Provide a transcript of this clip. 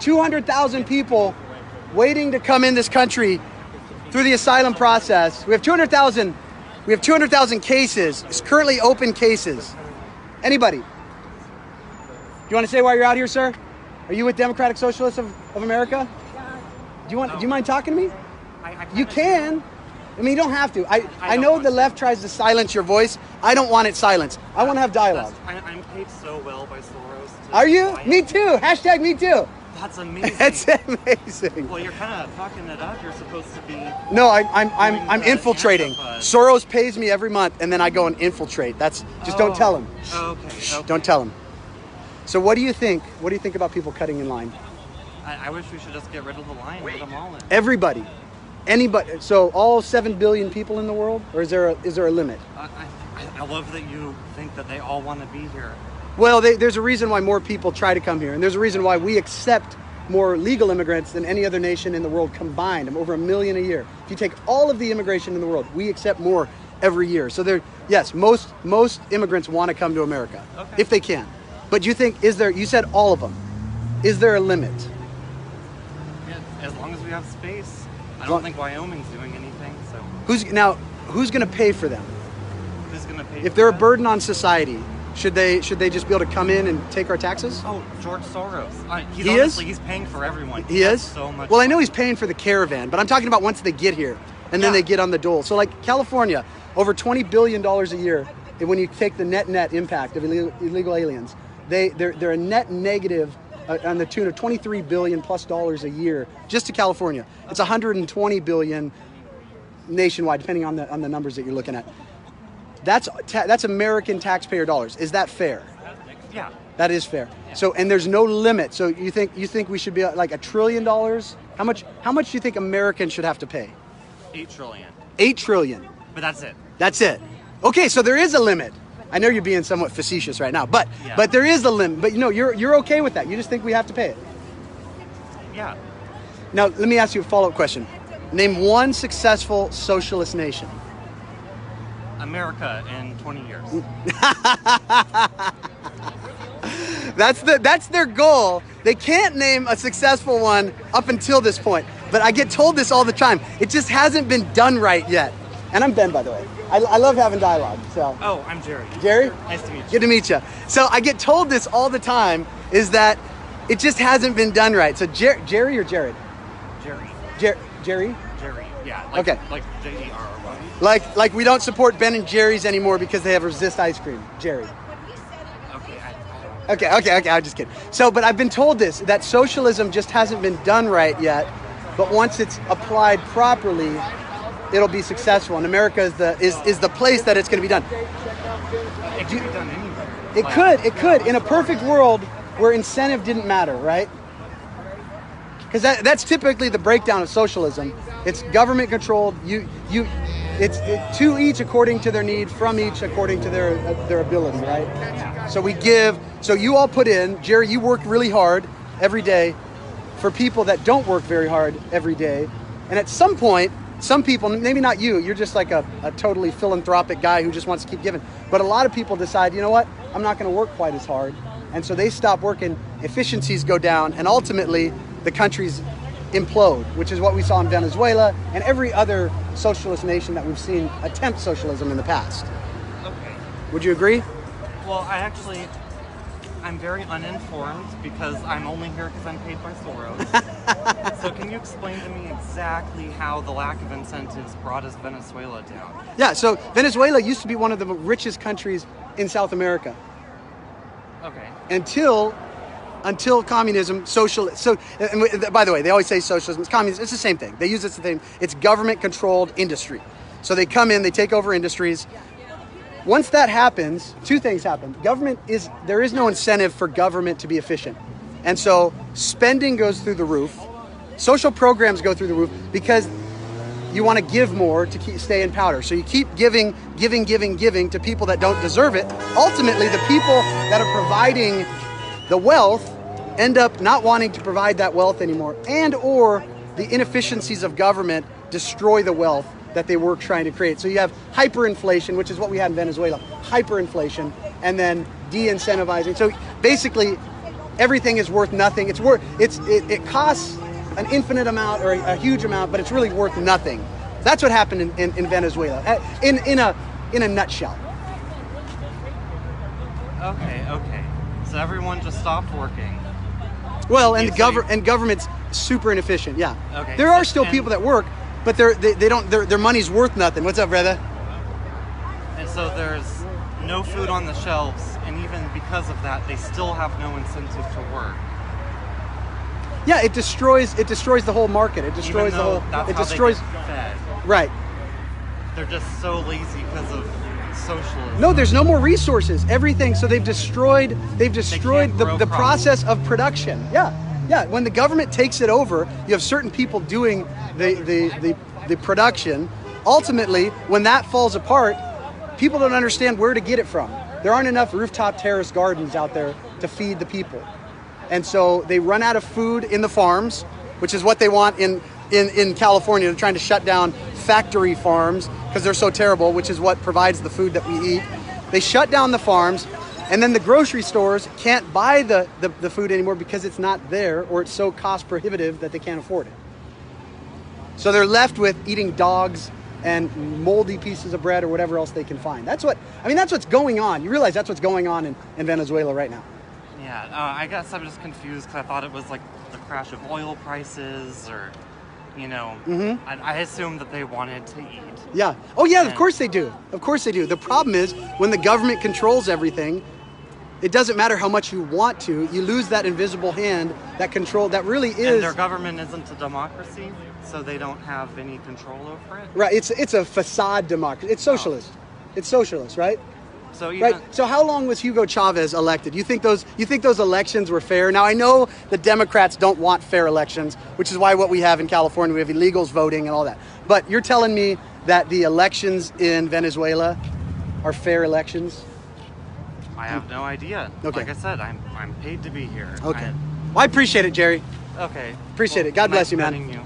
200,000 people waiting to come in this country through the asylum process. We have 200,000. We have 200,000 cases. It's currently open cases. Anybody? Do you want to say why you're out here, sir? Are you with Democratic Socialists of America? Do you mind talking to me? You can. I mean, you don't have to. I know the left tries to silence your voice. I don't want it silenced. I want to have dialogue. I'm paid so well by Soros. Are you? Me too. Hashtag me too. That's amazing. That's amazing. Well, you're kind of fucking it up. You're supposed to be. No, I'm infiltrating. Soros pays me every month, and then I go and infiltrate. That's just don't tell him. Okay. Don't tell him. So what do you think? What do you think about people cutting in line? I wish we should just get rid of the line, let them all in. Everybody, anybody. So all 7 billion people in the world, or is there a limit? I love that you think that they all want to be here. Well, there's a reason why more people try to come here, and there's a reason why we accept more legal immigrants than any other nation in the world combined. Over 1 million a year. If you take all of the immigration in the world, we accept more every year. So yes, most immigrants want to come to America, if they can. But you think, you said all of them. Is there a limit? Yeah, as long as we have space. I don't think Wyoming's doing anything, so. Who's going to pay for them? Who's going to pay if they're a burden on society? Should they just be able to come in and take our taxes? Oh, George Soros. He's paying for everyone. He is? So much. Well, I know he's paying for the caravan, but I'm talking about once they get here and then they get on the dole. So like California, over $20 billion a year, when you take the net impact of illegal aliens, they're a net negative on the tune of $23 billion plus a year just to California. It's $120 billion nationwide, depending on the numbers that you're looking at. That's American taxpayer dollars. Is that fair? Yeah. That is fair. Yeah. So, and there's no limit. So you think we should be like $1 trillion? How much do you think Americans should have to pay? 8 trillion. 8 trillion. But that's it. That's it. Okay, so there is a limit. I know you're being somewhat facetious right now, but there is a limit. But you're okay with that. You just think we have to pay it. Yeah. Now let me ask you a follow-up question. Name one successful socialist nation. America in 20 years. That's their goal. They can't name a successful one up until this point. But I get told this all the time. It just hasn't been done right yet. And I'm Ben, by the way. I love having dialogue. So. Oh, I'm Jerry. Jerry? Nice to meet you. Good to meet you. So I get told this all the time, is that it just hasn't been done right. So Jerry or Jared? Jerry. Jerry? Jerry, yeah. Like Jerry. Like we don't support Ben and Jerry's anymore because they have resist ice cream. Jerry. Okay, I'm just kidding. So, but I've been told that socialism just hasn't been done right yet, but once it's applied properly, it'll be successful. And America is the place that it's going to be done. It could be done anywhere. It could. In a perfect world where incentive didn't matter, right? Because that's typically the breakdown of socialism. It's government controlled. It's to each according to their need, from each according to their ability, right? So we give. So you all put in, Jerry. You work really hard every day for people that don't work very hard every day, and at some point, some people, maybe not you, you're just like a totally philanthropic guy who just wants to keep giving. But a lot of people decide, you know what? I'm not going to work quite as hard, and so they stop working. Efficiencies go down, and ultimately, the countries implode, which is what we saw in Venezuela and every other socialist nation that we've seen attempt socialism in the past. Okay. Would you agree? Well, I'm very uninformed because I'm only here because I'm paid by Soros. So can you explain to me exactly how the lack of incentives brought us Venezuela down? Yeah, so Venezuela used to be one of the richest countries in South America. Okay. Until communism, socialism. So, by the way, they always say socialism. It's communism. It's the same thing. They use it the same. It's government-controlled industry. So they come in, they take over industries. Once that happens, two things happen. There is no incentive for government to be efficient, and so spending goes through the roof. Social programs go through the roof because you want to give more to stay in power. So you keep giving to people that don't deserve it. Ultimately, the people that are providing the wealth end up not wanting to provide that wealth anymore, and or the inefficiencies of government destroy the wealth that they were trying to create. So you have hyperinflation, which is what we had in Venezuela, hyperinflation, and then de-incentivizing. So basically, everything is worth nothing. It costs an infinite amount or a huge amount, but it's really worth nothing. That's what happened in Venezuela, in a nutshell. Okay. So everyone just stopped working. Well, and government's super inefficient. Yeah. Okay. There are still people that work, but their money's worth nothing. What's up, brother? And so there's no food on the shelves, and even because of that, they still have no incentive to work. Yeah, it destroys the whole market. It destroys the whole. That's it how destroys. they get fed. Right. They're just so lazy because of socialism. No, there's no more resources. Everything. So they've destroyed the process of production. Yeah. When the government takes it over, you have certain people doing the production. Ultimately, when that falls apart, people don't understand where to get it from. There aren't enough rooftop terrace gardens out there to feed the people. And so they run out of food in the farms, which is what they want in California. They're trying to shut down factory farms because they're so terrible, which is what provides the food that we eat. They shut down the farms, and then the grocery stores can't buy the food anymore because it's not there, or it's so cost prohibitive that they can't afford it. So they're left with eating dogs and moldy pieces of bread or whatever else they can find. That's what's going on. You realize that's what's going on in Venezuela right now. Yeah, I guess I'm just confused because I thought it was like the crash of oil prices, or, I assumed that they wanted to eat. Yeah. Oh yeah, of course they do. Of course they do. The problem is when the government controls everything, it doesn't matter how much you want to, you lose that invisible hand, that control that really is. And their government isn't a democracy, so they don't have any control over it? Right, it's a facade democracy. It's socialist. It's socialist, right? So even, right. So how long was Hugo Chavez elected? You think those elections were fair? Now I know the Democrats don't want fair elections, which is why what we have in California, we have illegals voting and all that. But you're telling me that the elections in Venezuela are fair elections? I have no idea. Okay. Like I said, I'm paid to be here. Okay. Well, I appreciate it, Jerry. Okay. Appreciate it. God bless you, man. Meeting you.